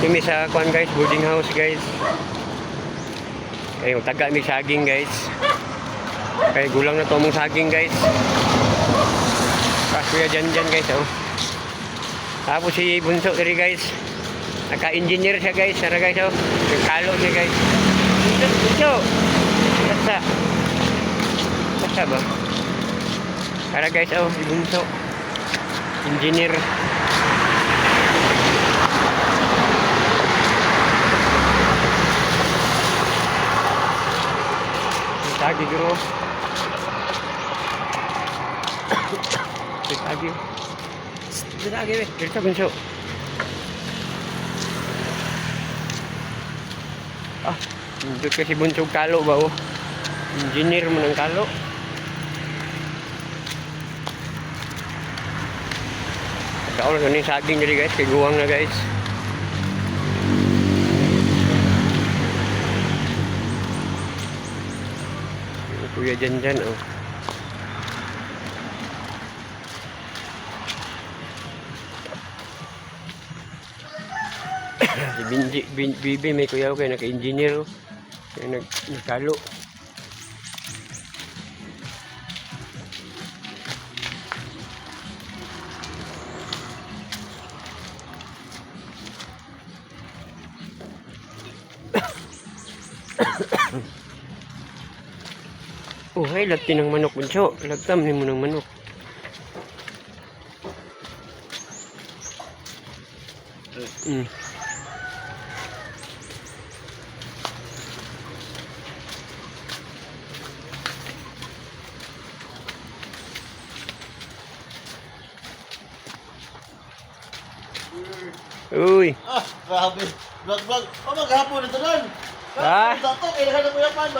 Kami sa kuan guys, boarding house guys. Kaya taga mi saging guys. Kaya gulang na to mong saging guys. Kuya dyan guys oh. Tapos si Bunso diri guys. Naka-engineer siya guys. Tara guys oh. Kalo niya guys. Bunso. Basta ba? Tara guys oh, si Bunso. Engineer. Tagi guru. Tagi. Tagi weh. Kita Bunso. Untuk kasi Bunso kalo ba oh. Engineer mo ng kalo. Kaon ko ning saging diri guys, kay guwang na guys. Kuya dyan oh. Si Bibi may kuya ko kaya naka-engineer oh. Kaya nagkalo. Oh, hay lagti ng manok Bunso. Lagtam ni mo ng manok. Uy. Grabe. Vlog. Maghapon ito doon. Ah? Dato, kailangan mo yung pan,